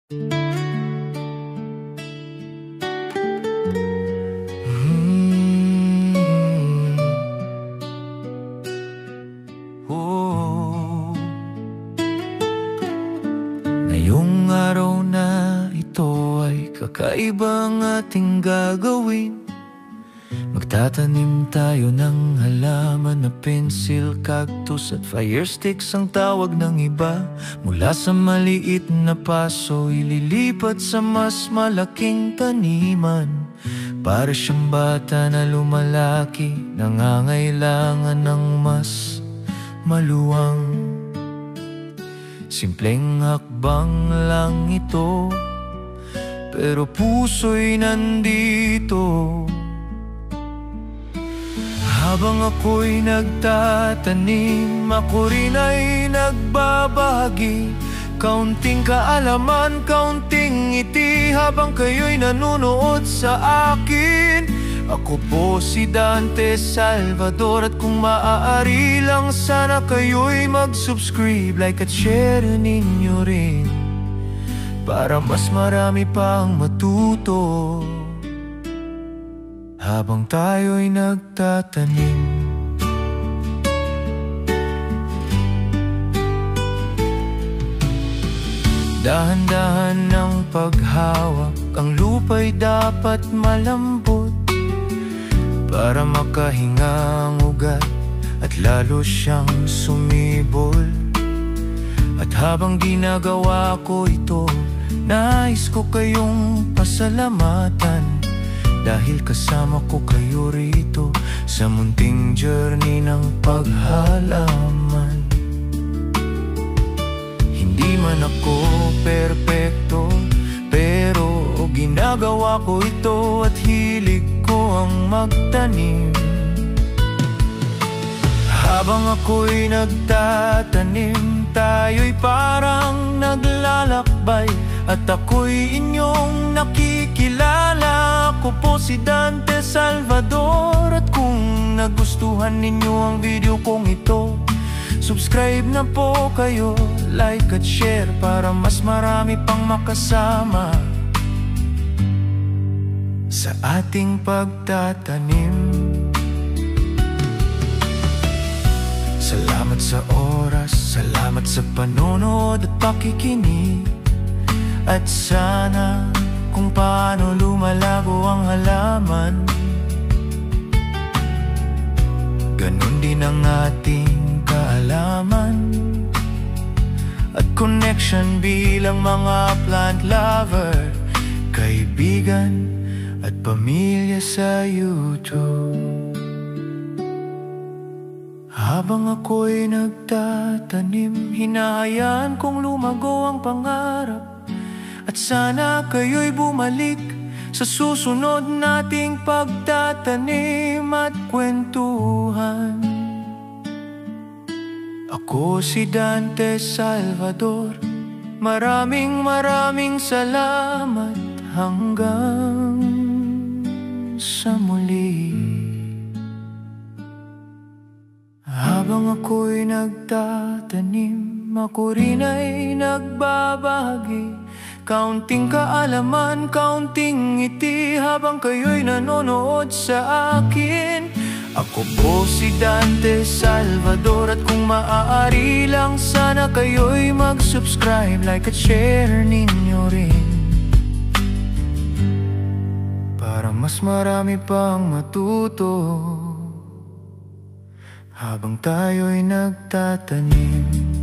Oh, ngayong araw na ito ay kakaibang ating gagawin. Magtatanim tayo ng halaman na pensil, cactus at fire sticks ang tawag ng iba. Mula sa maliit na paso ililipat sa mas malaking taniman. Para siyang bata na lumalaki, nangangailangan ng mas maluwang. Simpleng hakbang lang ito, pero puso'y nandito. Habang ako'y nagtatanim, ako rin ay nagbabahagi. Kaunting kaalaman, kaunting ngiti, habang kayo'y nanonood sa akin. Ako po si Dante Salvador, at kung maaari lang sana kayo'y mag-subscribe, like at share ninyo rin, para mas marami pang matuto habang tayo'y nagtatanim. Dahan-dahan ng paghawak, ang lupa'y dapat malambot, para makahinga ang ugat at lalo siyang sumibol. At habang ginagawa ko ito, nais ko kayong pasalamatan, dahil kasama ko kayo rito sa munting journey ng paghalaman. Hindi man ako perpekto, pero ginagawa ko ito at hilig ko ang magtanim. Habang ako'y nagtatanim, tayo'y parang naglalakbay, at ako'y inyong nakikilala. Ako po si Dante Salvador, at kung nagustuhan ninyo ang video kong ito, subscribe na po kayo, like at share, para mas marami pang makasama sa ating pagtatanim. Salamat sa oras, salamat sa panonood at pakikinig. At sana kung paano lumalago ang halaman, ganun din ang ating kaalaman at connection bilang mga plant lover, kaibigan at pamilya sa YouTube. Habang ako'y nagtatanim, hinahayaan kong lumago ang pangarap, at sana kayo'y bumalik sa susunod nating pagtatanim at kwentuhan. Ako si Dante Salvador, maraming salamat, hanggang sa muli. Habang ako'y nagtatanim, ako rin ay nagbabahagi. Kaunting kaalaman, kaunting ngiti, habang kayo'y nanonood sa akin. Ako po si Dante Salvador, at kung maaari lang sana kayo'y mag-subscribe, like at share ninyo rin, para mas marami pang matuto habang tayo'y nagtatanim.